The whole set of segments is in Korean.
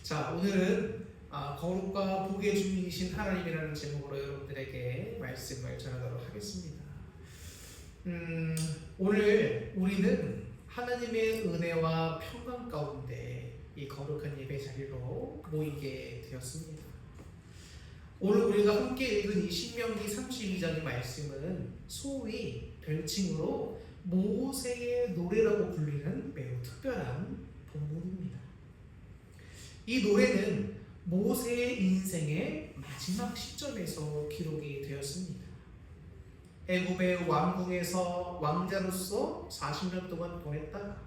자, 오늘은 거룩과 복의 주인이신 하나님이라는 제목으로 여러분들에게 말씀을 전하도록 하겠습니다. 오늘 우리는 하나님의 은혜와 평강 가운데 이 거룩한 예배 자리로 모이게 되었습니다. 오늘 우리가 함께 읽은 이 신명기 32장의 말씀은 소위 별칭으로 모세의 노래라고 불리는 매우 특별한 본문입니다. 이 노래는 모세의 인생의 마지막 시점에서 기록이 되었습니다. 애굽의 왕궁에서 왕자로서 40년 동안 보냈다가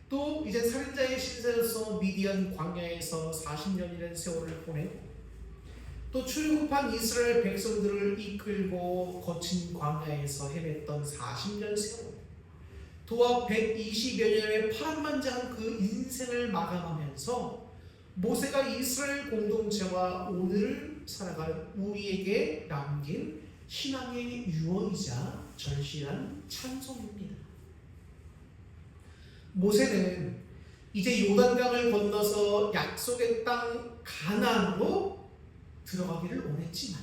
또 이제 살인자의 신세로서 미디안 광야에서 40년이라는 세월을 보내고 또 출애굽한 이스라엘 백성들을 이끌고 거친 광야에서 헤맸던 40년 세월, 도합 120여 년의 파란만장한 그 인생을 마감하면서 모세가 이스라엘 공동체와 오늘 살아갈 우리에게 남긴 신앙의 유언이자 절실한 찬송입니다. 모세는 이제 요단강을 건너서 약속의 땅 가나안으로 들어가기를 원했지만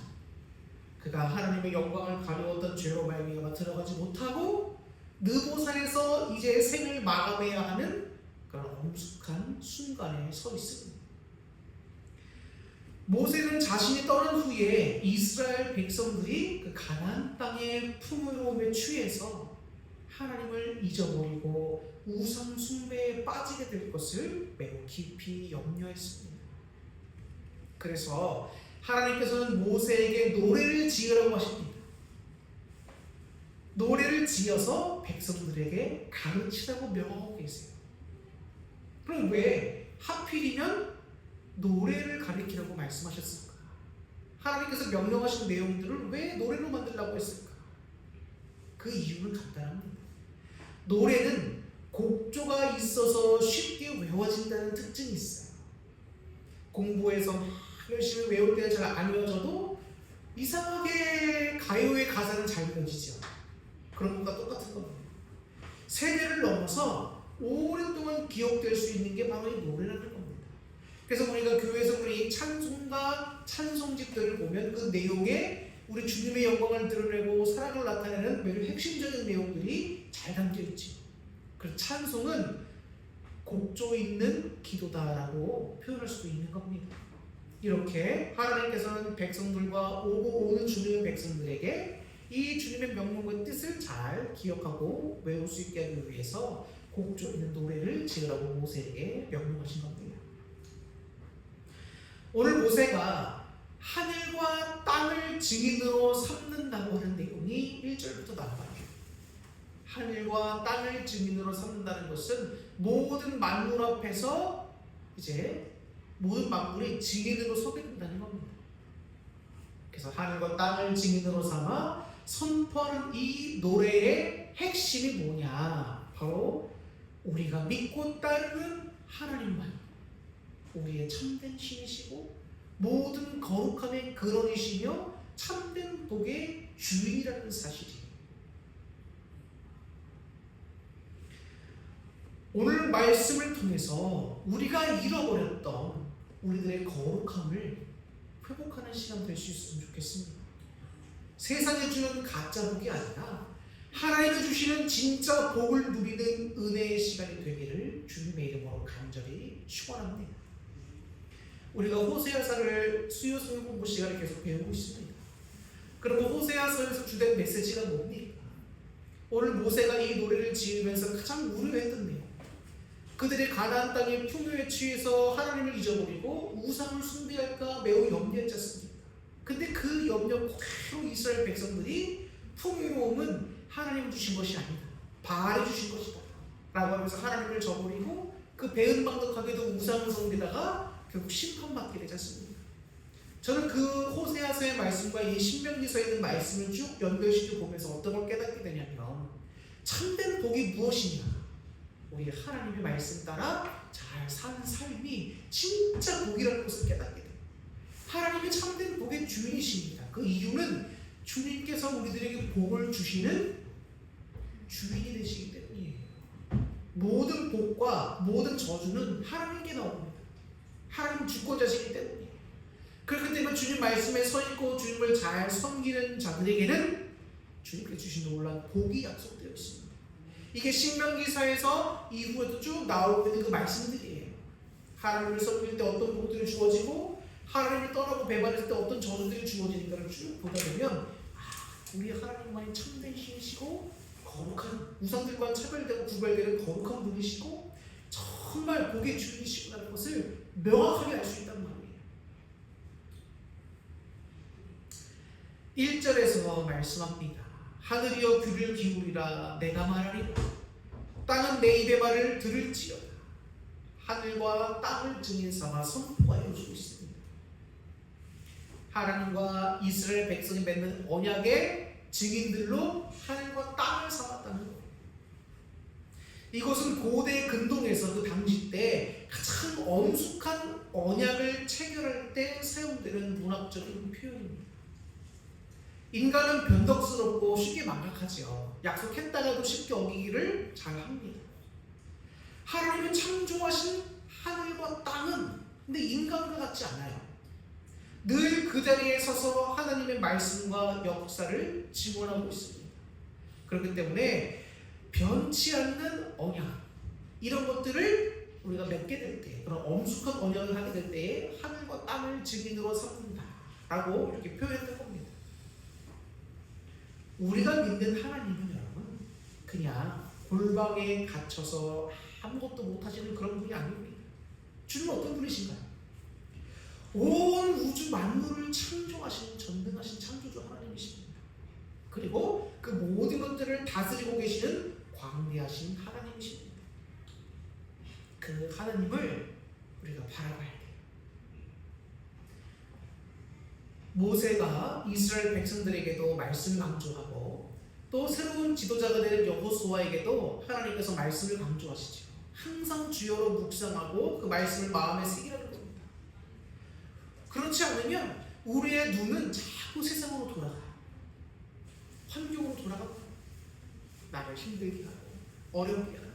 그가 하나님의 영광을 가려웠던 죄로 말미암아 들어가지 못하고 느보산에서 이제 생을 마감해야 하는 그런 엄숙한 순간에 서 있습니다. 모세는 자신이 떠난 후에 이스라엘 백성들이 그 가나안 땅의 풍요로움에 취해서 하나님을 잊어버리고 우상 숭배에 빠지게 될 것을 매우 깊이 염려했습니다. 그래서 하나님께서는 모세에게 노래를 지으라고 하십니다. 노래를 지어서 백성들에게 가르치라고 명하고 계세요. 그럼 왜 하필이면 노래를 가르치라고 말씀하셨을까? 하나님께서 명령하신 내용들을 왜 노래로 만들라고 했을까? 그 이유는 간단합니다. 노래는 곡조가 있어서 쉽게 외워진다는 특징이 있어요. 공부해서 열심히 외울 때는 잘 안 외워져도 이상하게 가요의 가사는 잘 외워지죠. 그런 것과 똑같은 겁니다. 세대를 넘어서 오랫동안 기억될 수 있는 게 바로 이 노래라는 겁니다. 그래서 우리가 교회에서 우리 찬송가, 찬송집들을 보면 그 내용에 우리 주님의 영광을 드러내고 사랑을 나타내는 매우 핵심적인 내용들이 잘 담겨 있죠. 그래서 찬송은 곡조 있는 기도다라고 표현할 수도 있는 겁니다. 이렇게 하나님께서는 백성들과 오고 오는 주님의 백성들에게 이 주님의 명령과 뜻을 잘 기억하고 외울 수 있게 하기 위해서 곡조 있는 노래를 지으라고 모세에게 명령하신 겁니다. 오늘 모세가 하늘과 땅을 증인으로 삼는다고 하는 내용이 1절부터 나와요. 하늘과 땅을 증인으로 삼는다는 것은 모든 만물 앞에서 이제 모든 만물이 증인으로 서게 된다는 겁니다. 그래서 하늘과 땅을 증인으로 삼아 선포하는 이 노래의 핵심이 뭐냐? 바로 우리가 믿고 따르는 하나님만 우리의 참된 신이시고 모든 거룩함의 근원이시며 참된 복의 주인이라는 사실이에요. 오늘 말씀을 통해서 우리가 잃어버렸던 우리들의 거룩함을 회복하는 시간 될 수 있으면 좋겠습니다. 세상에 주는 가짜 복이 아니라 하나님이 주시는 진짜 복을 누리는 은혜의 시간이 되기를 주님의 이름으로 간절히 축원합니다. 우리가 호세아서를 수요 성경 공부 시간에 계속 배우고 있습니다. 그리고 호세아서에서 주된 메시지가 뭡니까? 오늘 모세가 이 노래를 지으면서 가장 우려했던 내용, 그들이 가나안 땅의 풍요에 취해서 하나님을 잊어버리고 우상을 숭배할까 매우 염려했지 않습니까? 근데 그 염려 그대로 이스라엘 백성들이 풍요로움은 하나님 주신 것이 아니다, 바알이 주신 것이다 라고 하면서 하나님을 저버리고 그 배은망덕하게도 우상을 섬기다가 결국 심판받게 되지 않습니까? 저는 그 호세아서의 말씀과 이 신명기서에 있는 말씀을 쭉 연결시켜 보면서 어떤 걸 깨닫게 되냐면 참된 복이 무엇이냐, 우리 하나님의 말씀 따라 잘 사는 삶이 진짜 복이라는 것을 깨닫게 돼요. 하나님이 참된 복의 주인이십니다. 그 이유는 주님께서 우리들에게 복을 주시는 주인이 되시기 때문이에요. 모든 복과 모든 저주는 하나님께 나옵니다. 하나님 주권자시기 때문에. 그렇기 때문에 주님 말씀에 서 있고 주님을 잘 섬기는 자들에게는 주님께서 주신 놀라운 복이 약속되어 있습니다. 이게 신명기사에서 이후에도 쭉 나오고 있는 그 말씀들이에요. 하나님을 섬길 때 어떤 복들이 주어지고 하나님을 떠나고 배반했을 때 어떤 저주들이 주어지는가를 쭉 보다 보면 우리 하나님만이 참된 신이시고 거룩한 우상들과 차별되고 구별되는 거룩한 분이시고 정말 복의 주인이시구나라는 것을 명확하게 알 수 있단 말이에요. 1절에서 말씀합니다. 하늘이여 귀를 기울이라 내가 말하리라. 땅은 내 입의 말을 들을지어다. 하늘과 땅을 증인 삼아 선포하여 주고 있습니다. 하나님과 이스라엘 백성이 맺는 언약의 증인들로 하늘과 땅을 삼았다는 거예요. 이것은 고대 근동에서 그 당시 때 가장 엄숙한 언약을 체결할 때 사용되는 문학적인 표현입니다. 인간은 변덕스럽고 쉽게 망각하죠. 약속했다가도 쉽게 어기기를 잘합니다. 하나님은 창조하신 하늘과 땅은 근데 인간과 같지 않아요. 늘 그 자리에 서서 하나님의 말씀과 역사를 증언하고 있습니다. 그렇기 때문에 변치 않는 언약 이런 것들을 우리가 맺게 될 때, 그런 엄숙한 언약을 하게 될 때에 하늘과 땅을 증인으로 삼는다라고 이렇게 표현했던 겁니다. 우리가 믿는 하나님은 여러분 그냥 골방에 갇혀서 아무것도 못하시는 그런 분이 아닙니다. 주님은 어떤 분이신가요? 온 우주 만물을 창조하신 전능하신 창조주 하나님이십니다. 그리고 그 모든 것들을 다스리고 계시는 광대하신 하나님이십니다. 그 하나님을 우리가 바라봐야 돼요. 모세가 이스라엘 백성들에게도 말씀을 강조하고 또 새로운 지도자가 되는 여호수아에게도 하나님께서 말씀을 강조하시죠. 항상 주여로 묵상하고 그 말씀을 마음에 새기라는 겁니다. 그렇지 않으면 우리의 눈은 자꾸 세상으로 돌아가요. 환경으로 돌아가고 나를 힘들게 하고 어렵게 하고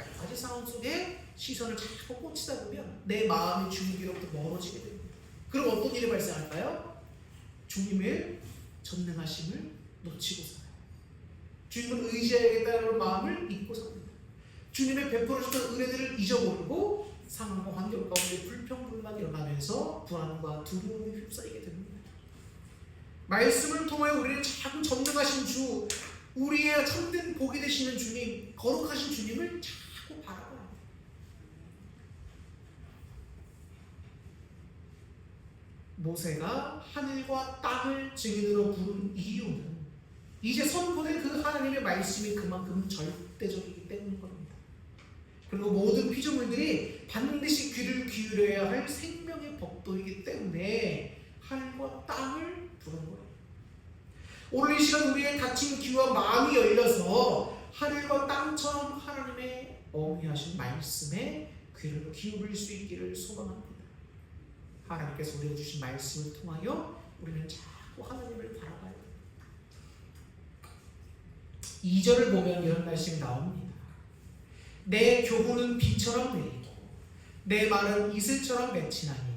여러 가지 상황 속에 시선을 자꾸 꽂히다 보면 내 마음이 주님으로부터 멀어지게 됩니다. 그럼 어떤 일이 발생할까요? 주님의 전능하심을 놓치고 살아요. 주님을 의지해야겠다는 마음을 잊고 삽니다. 주님의 베풀어주던 은혜들을 잊어버리고 상황과 환경 가운데 불평불만이 일어나면서 불안과 두려움에 휩싸이게 됩니다. 말씀을 통하여 우리는 참 전능하신 주, 우리의 참된 복이 되시는 주님, 거룩하신 주님을 자꾸 바라봐요. 모세가 하늘과 땅을 증인으로 부른 이유는 이제 선포된 그 하나님의 말씀이 그만큼 절대적이기 때문인 겁니다. 그리고 모든 피조물들이 반드시 귀를 기울여야 할 생명의 법도이기 때문에 하늘과 땅을 부른 거예요. 오늘 이 시간 우리의 닫힌 귀와 마음이 열려서 하늘과 땅처럼 하나님의 어미하신 말씀에 귀를 기울일 수 있기를 소망합니다. 하나님께서 우리가 주신 말씀을 통하여 우리는 자꾸 하나님을 바라봐야 합니다. 2절을 보면 이런 말씀이 나옵니다. 내 교훈은 비처럼 내리고 내 말은 이슬처럼 맺히나니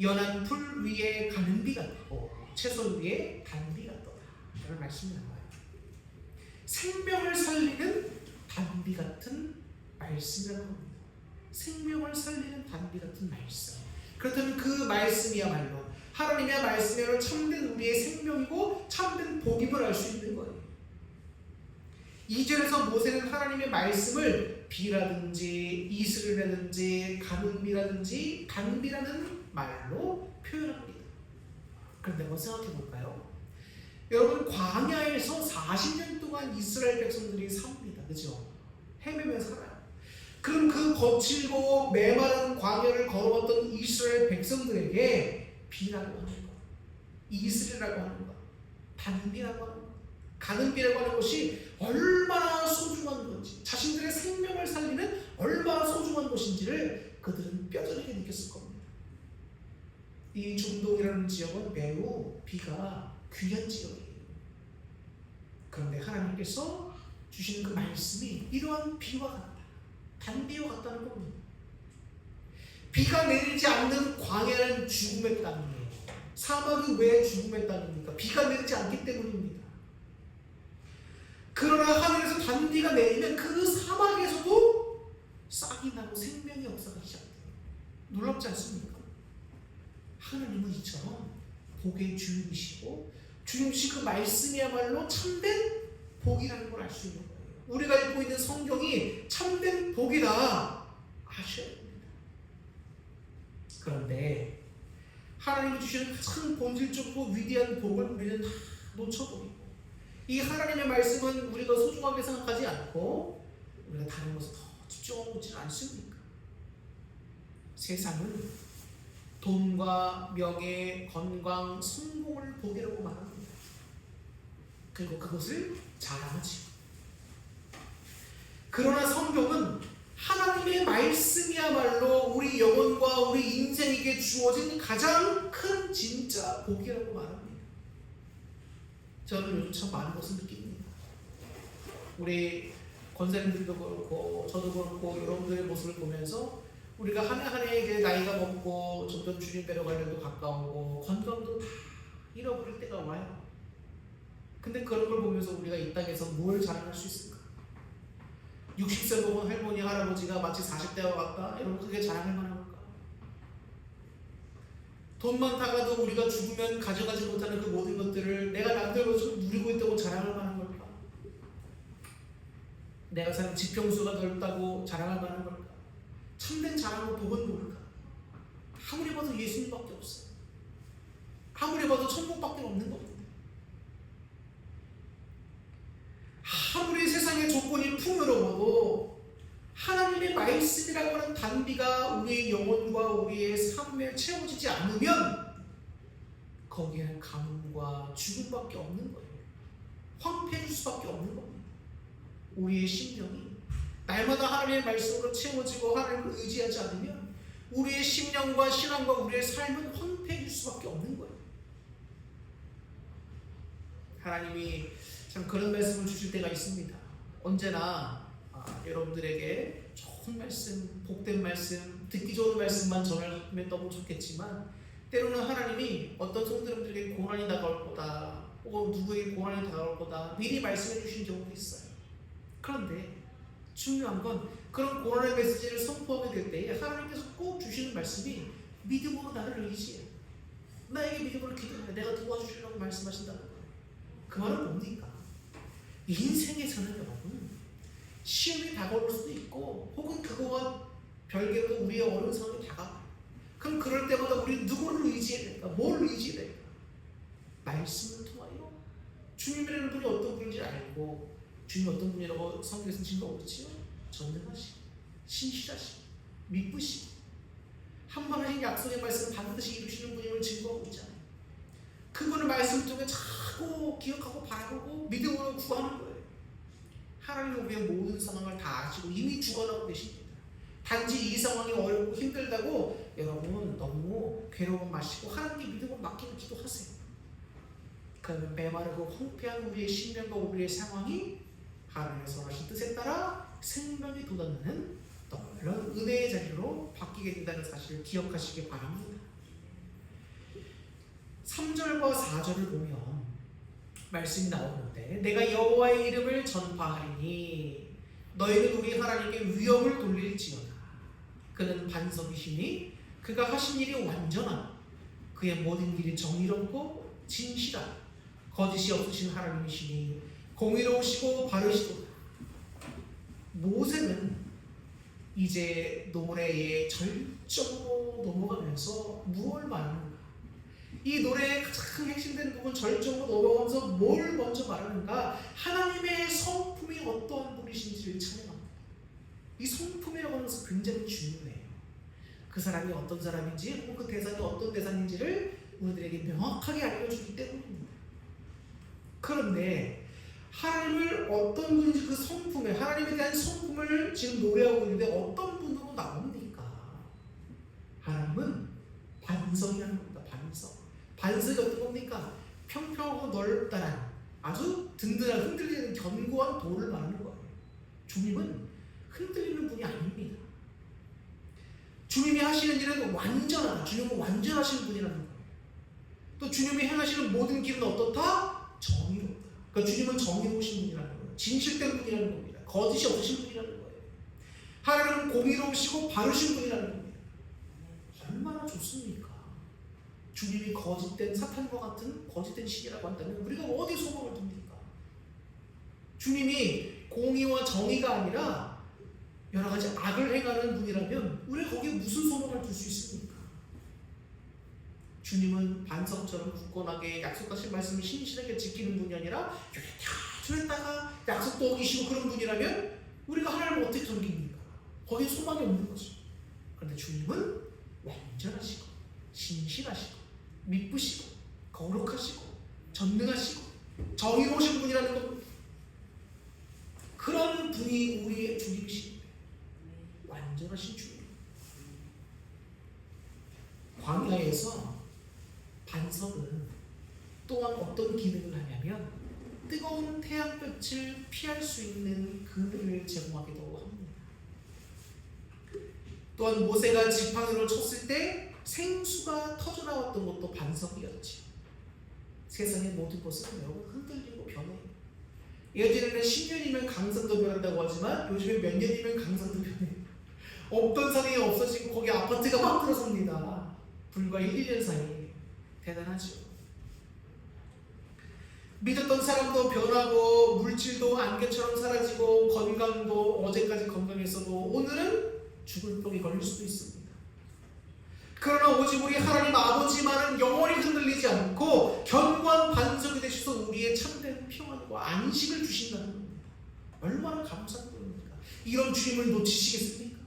연한 풀 위에 가는 비 같고 채소 위에 단비 같도다. 이런 말씀이 나와요. 생명을 살리는 단비 같은 말씀이라는 겁니다. 생명을 살리는 단비 같은 말씀. 그렇다면 그 말씀이야말로 하나님의 말씀이야말로 참된 우리의 생명이고 참된 복임을 알 수 있는 거예요. 2절에서 모세는 하나님의 말씀을 비라든지 이슬이라든지 가뭄이라든지 단비라는 말로 표현합니다. 그런데 한번 생각해 볼까요? 여러분 광야에서 40년 동안 이스라엘 백성들이 삽니다. 그죠? 헤매며 살아요. 그럼 그 거칠고 메마른 광야를 걸어왔던 이스라엘 백성들에게 비라고 하는 것, 이슬이라고 하는 것, 단비라고 하는 것, 가는비라고 하는 것이 얼마나 소중한 건지, 자신들의 생명을 살리는 얼마나 소중한 것인지를 그들은 뼈저리게 느꼈을 겁니다. 이 중동이라는 지역은 매우 비가 귀한 지역이에요. 그런데 하나님께서 주시는 그 말씀이 이러한 비와 같다, 단비와 같다는 겁니다. 비가 내리지 않는 광야는 죽음의 땅이에요. 사막이 왜 죽음의 땅입니까? 비가 내리지 않기 때문입니다. 그러나 하늘에서 단비가 내리면 그 사막에서도 싹이 나고 생명의 역사가 시작돼요. 놀랍지 않습니까? 하나님은 이처럼 복의 주인이시고 주님이신 그 말씀이야말로 참된 복이라는 걸 알 수 있는 거예요. 우리가 읽고 있는 성경이 참된 복이다 아셔야 됩니다. 그런데 하나님이 주시는 가장 본질적으로 위대한 복을 우리는 다 놓쳐버리고 이 하나님의 말씀은 우리가 소중하게 생각하지 않고 우리가 다른 것에 더 집중하고 있지는 않습니까? 세상은 돈과 명예, 건강, 성공을 복이라고 말합니다. 그리고 그것을 자랑하지. 그러나 성경은 하나님의 말씀이야말로 우리 영혼과 우리 인생에게 주어진 가장 큰 진짜 복이라고 말합니다. 저는 요즘 참 많은 것을 느낍니다. 우리 권사님들도 그렇고 저도 그렇고 여러분들의 모습을 보면서 우리가 한 해 한 해 나이가 먹고 점점 주님 뵈러 가려도 가까우고 건강도 다 잃어버릴 때가 와요. 근데 그런 걸 보면서 우리가 이 땅에서 뭘 자랑할 수 있을까? 60세 먹은 할머니 할아버지가 마치 40대와 같다? 이런 그게 자랑할 만한 걸까? 돈 많다가도 우리가 죽으면 가져가지 못하는 그 모든 것들을 내가 남들보다 누리고 있다고 자랑할 만한 걸까? 내가 사는 지평수가 넓다고 자랑할 만한 걸까? 참된 자랑과 복은 뭘까? 아무리 봐도 예수님밖에 없어요. 아무리 봐도 천국밖에 없는 겁니다. 아무리 세상의 조건이 풍요로워도 하나님의 말씀이라고 하는 단비가 우리의 영혼과 우리의 삶에 채워지지 않으면 거기에는 가뭄과 죽음밖에 없는 거예요. 황폐해질 수밖에 없는 겁니다. 우리의 심령이 날마다 하나님의 말씀으로 채워지고 하나님을 의지하지 않으면 우리의 심령과 신앙과 우리의 삶은 황폐해질 수밖에 없는 거예요. 하나님이 참 그런 말씀을 주실 때가 있습니다. 언제나 여러분들에게 좋은 말씀, 복된 말씀, 듣기 좋은 말씀만 전하면 너무 좋겠지만 때로는 하나님이 어떤 성도님들에게 고난이 다가올 거다 혹은 누구에게 고난이 다가올 거다 미리 말씀해 주신 경우도 있어요. 그런데 중요한 건 그런 고난의 메시지를 선포하게 될 때에 하나님께서 꼭 주시는 말씀이 믿음으로 나를 의지해. 나에게 믿음으로 기도해. 내가 도와주시려고 말씀하신다는 거예요. 그 말은 뭡니까? 인생에서는 여러분 시험이 다가올 수도 있고 혹은 그거와 별개로 우리의 어려운 상황이 다가와요. 그럼 그럴 때마다 우리 누구를 의지해야 될까? 뭘 의지해야 될까? 말씀을 통하여 주님이라는 분이 어떤 분인지 알고 주님 어떤 분이라고 성경에서 증거하고 있지요? 전능하시고 신실하시고 믿으시고 한 번 하신 약속의 말씀을 반드시 이루시는 분임을 증거하고 있잖아요. 그분의 말씀 통해 자꾸 기억하고 바라보고 믿음으로 구하는 거예요. 하나님은 우리의 모든 상황을 다 아시고 이미 주관하고 계십니다. 단지 이 상황이 어렵고 힘들다고 여러분 너무 괴로움 마시고 하나님께 믿음을 맡기는 기도하세요. 그러면 메마르고 황폐한 우리의 심령과 우리의 상황이 하나님의 선하신 뜻에 따라 생명이 돋아나는 놀라운 은혜의 자리로 바뀌게 된다는 사실을 기억하시기 바랍니다. 3절과 4절을 보면 말씀이 나오는데 내가 여호와의 이름을 전파하리니 너희는 우리 하나님께 위엄을 돌릴지어다. 그는 반석이시니 그가 하신 일이 완전하고 그의 모든 일이 정의롭고 진실하고 거짓이 없으신 하나님이시니 공의로우시고 바르시도다. 모세는 이제 노래의 절정으로 넘어가면서 무엇을 말하는가? 이 노래의 가장 핵심된 부분 절정으로 넘어가면서 뭘 먼저 말하는가? 하나님의 성품이 어떠한 분이신지를 찬양합니다. 이 성품이라고 하는 것은 굉장히 중요해요. 그 사람이 어떤 사람인지 혹은 그 대상이 어떤 대상인지를 우리들에게 명확하게 알려주기 때문입니다. 그런데 하나님을 어떤 분인지 그 성품에 하나님에 대한 성품을 지금 노래하고 있는데 어떤 분으로 나옵니까? 하나님은 반석이라는 겁니다. 반석이 어떤 겁니까? 평평하고 넓다란 아주 든든한 흔들리는 견고한 돌을 말하는 거예요. 주님은 흔들리는 분이 아닙니다. 주님이 하시는 일은 완전하다. 주님은 완전하신 분이라는 거예요. 또 주님이 행하시는 모든 길은 어떻다? 정의롭다. 그러니까 주님은 정의로우신 분이라는 거예요. 진실된 분이라는 겁니다. 거짓이 없으신 분이라는 거예요. 하나님은 공의로우시고 바르신 분이라는 겁니다. 얼마나 좋습니까? 주님이 거짓된 사탄과 같은 거짓된 신이라고 한다면 우리가 어디 소망을 둡니까? 주님이 공의와 정의가 아니라 여러 가지 악을 행하는 분이라면 우리가 거기에 무슨 소망을 둘 수 있습니까? 주님은 반석처럼 굳건하게 약속하신 말씀을 신실하게 지키는 분이 아니라 다 약속도 어기시고 그런 분이라면 우리가 하나님을 어떻게 섬깁니까? 거기에 소망이 없는 거죠. 그런데 주님은 완전하시고 신실하시고 미쁘시고 거룩하시고 전능하시고 정의로우신 분이라는 겁니다. 그런 분이 우리의 주님이십니다. 완전하신 주님. 광야에서 반석은 또한 어떤 기능을 하냐면 뜨거운 태양볕을 피할 수 있는 그늘을 제공하기도 합니다. 또한 모세가 지팡이로 쳤을 때 생수가 터져나왔던 것도 반석이었지. 세상의 모든 것은 매우 흔들리고 변해요. 예전에는 10년이면 강산도 변한다고 하지만 요즘에 몇 년이면 강산도 변해요. 없던 산이 없어지고 거기 아파트가 막 들어섭니다. 불과 1, 2년 사이에. 대단하죠. 믿었던 사람도 변하고 물질도 안개처럼 사라지고 건강도 어제까지 건강했어도 오늘은 죽을 병이 걸릴 수도 있습니다. 그러나 오직 우리 하나님 아버지만은 영원히 흔들리지 않고 견고한 반석이 되셔서 우리의 참된 평안과 안식을 주신다는 겁니다. 얼마나 감사한 겁니까? 이런 주님을 놓치시겠습니까?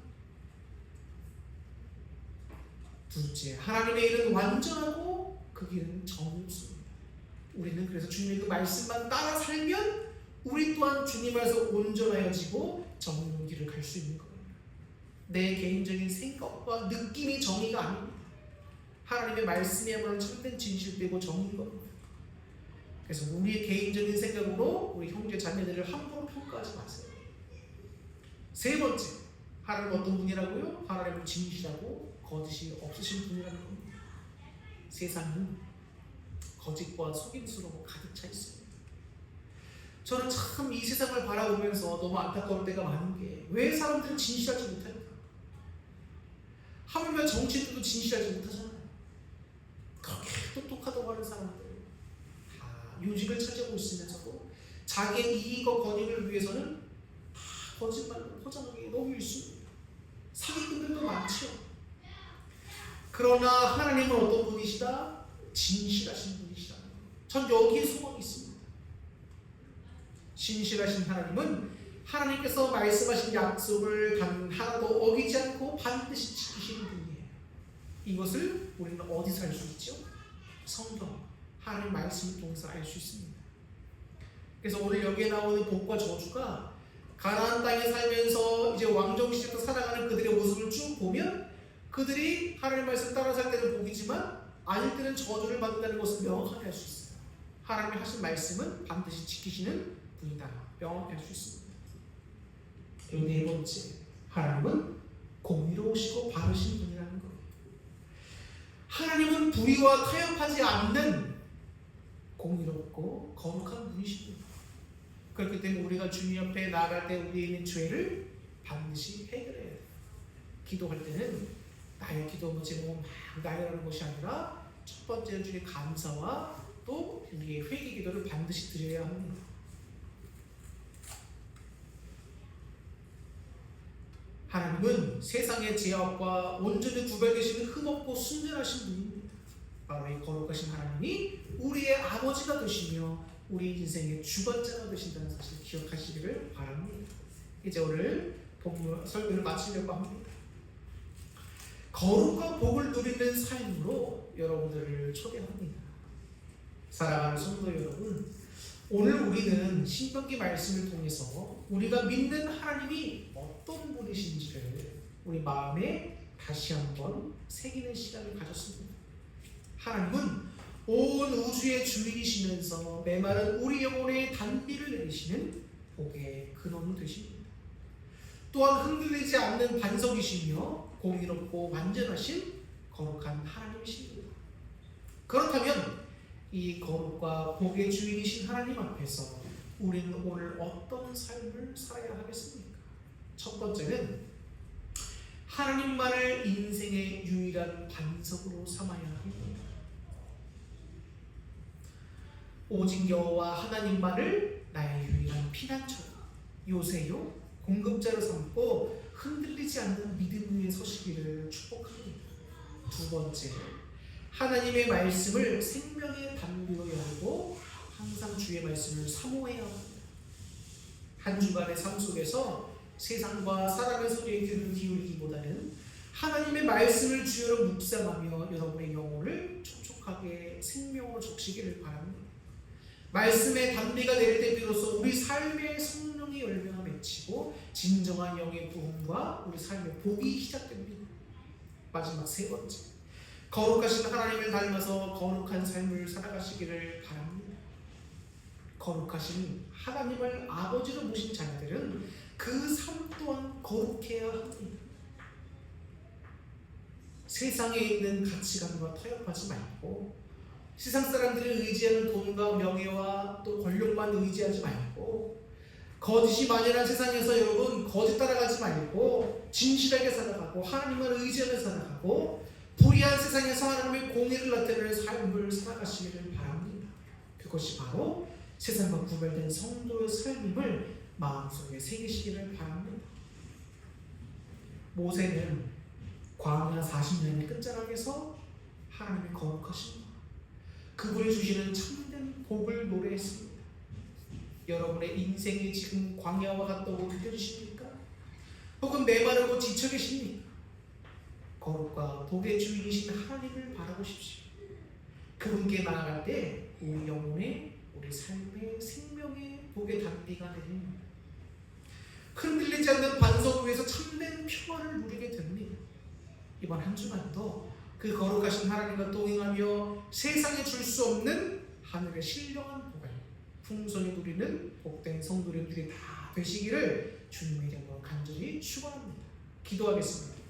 둘째, 하나님의 일은 완전하고 그 길은 정없습니다. 우리는 그래서 주님의 그 말씀만 따라 살면 우리 또한 주님 안에서 온전하여지고 정의로운 길을 갈 수 있는 겁니다. 내 개인적인 생각과 느낌이 정의가 아닙니다. 하나님의 말씀이야말로 참된 진실되고 정의인 겁니다. 그래서 우리의 개인적인 생각으로 우리 형제 자매들을 함부로 평가하지 마세요. 세 번째, 하나님 어떤 분이라고요? 하나님은 진실하고 거짓이 없으신 분이라는 겁니다. 세상은 거짓과 속임수로 가득 차 있습니다. 저는 참 이 세상을 바라보면서 너무 안타까울 때가 많은 게 왜 사람들은 진실하지 못할까? 하물며 정치인들도 진실하지 못하잖아요. 그렇게 똑똑하다고 하는 사람들 다 요직을 차지하고 있으면서도 자기의 이익과 권익을 위해서는 다 거짓말로 포장하기 너무 일쑤입니다. 사기꾼들도 많죠. 그러나 하나님은 어떤 분이시다? 진실하신 분이시다. 전 여기에 소망이 있습니다. 진실하신 하나님은 하나님께서 말씀하신 약속을 단 하나도 어기지 않고 반드시 지키시는 분이에요. 이것을 우리는 어디서 알 수 있죠? 성경, 하나님 말씀을 통해서 알 수 있습니다. 그래서 오늘 여기에 나오는 복과 저주가 가나안 땅에 살면서 이제 왕정 시절부터 살아가는 그들의 모습을 쭉 보면 그들이 하나님 말씀 따라 살 때는 복이지만 아닐 때는 저주를 받는다는 것을 명확하게 알 수 있어요. 하나님이 하신 말씀은 반드시 지키시는 분이다. 명확히 알 수 있습니다. 그리고 네 번째, 하나님은 공의로우시고 바르신 분이라는 거예요. 하나님은 불의와 타협하지 않는 공의롭고 거룩한 분이십니다. 그렇기 때문에 우리가 주님 옆에 나아갈 때 우리에 있는 죄를 반드시 해결해야 돼요. 기도할 때는 나의 기도 제목은 막 나열하는 것이 아니라 첫 번째는 주님의 감사와 또 우리의 회개 기도를 반드시 드려야 합니다. 하나님은 세상의 제약과 온전히 구별되시는 흠없고 순전하신 분입니다. 바로 이 거룩하신 하나님이 우리의 아버지가 되시며 우리 인생의 주관자가 되신다는 사실 기억하시기를 바랍니다. 이제 오늘 본문 설교를 마치려고 합니다. 거룩과 복을 누리는 삶으로 여러분들을 초대합니다. 사랑하는 성도 여러분, 오늘 우리는 신명기 말씀을 통해서 우리가 믿는 하나님이 어떤 분이신지를 우리 마음에 다시 한번 새기는 시간을 가졌습니다. 하나님은 온 우주의 주인이시면서 메마른 우리 영혼의 단비를 내리시는 복의 근원이 되십니다. 또한 흔들리지 않는 반석이시며 공의롭고 완전하신 거룩한 하나님이십니다. 그렇다면 이 거룩과 복의 주인이신 하나님 앞에서 우리는 오늘 어떤 삶을 살아야 하겠습니까? 첫 번째는 하나님만을 인생의 유일한 반석으로 삼아야 합니다. 오직 여호와 하나님만을 나의 유일한 피난처, 요새요 공급자로 삼고 흔들리지 않는 믿음 위에 서시기를 축복합니다. 두 번째, 하나님의 말씀을 생명의 담비로 여기고 항상 주의 말씀을 사모해야 합니다. 한 주간의 삶 속에서 세상과 사람의 소리에 귀를 기울이기보다는 하나님의 말씀을 주여로 묵상하며 여러분의 영혼을 촉촉하게 생명으로 적시기를 바랍니다. 말씀의 담비가 내릴 때 비로소 우리 삶의 성령의 열매가 맺히고 진정한 영의 부흥과 우리 삶의 복이 시작됩니다. 마지막 세 번째, 거룩하신 하나님을 닮아서 거룩한 삶을 살아가시기를 바랍니다. 거룩하신 하나님을 아버지로 모신 자녀들은 그 삶 또한 거룩해야 합니다. 세상에 있는 가치관과 타협하지 말고 세상 사람들이 의지하는 돈과 명예와 또 권력만 의지하지 말고 거짓이 만연한 세상에서 여러분 거짓 따라가지 말고 진실하게 살아가고 하나님을 의지하며 살아가고 불의한 세상에서 하나님의 공의를 나타내는 삶을 살아가시기를 바랍니다. 그것이 바로 세상과 구별된 성도의 삶임을 마음속에 새기시기를 바랍니다. 모세는 광야 40년의 끝자락에서 하나님의 거룩하신 그분이 주시는 참된 복을 노래했습니다. 여러분의 인생이 지금 광야와 같다고 느껴지십니까? 혹은 메마르고 지쳐 계십니까? 거룩과 복의 주인이신 하나님을 바라보십시오. 그분께 나아갈 때 우리 영혼의 우리 삶의 생명의 복의 단비가 내립니다. 흔들리지 않는 반석 위에서 참된 평안을 누리게 됩니다. 이번 한 주간도 그 거룩하신 하나님과 동행하며 세상에 줄 수 없는 하늘의 신령한 복을 풍성히 누리는 복된 성도님들이 다 되시기를 주님의 이름으로 간절히 축원합니다. 기도하겠습니다.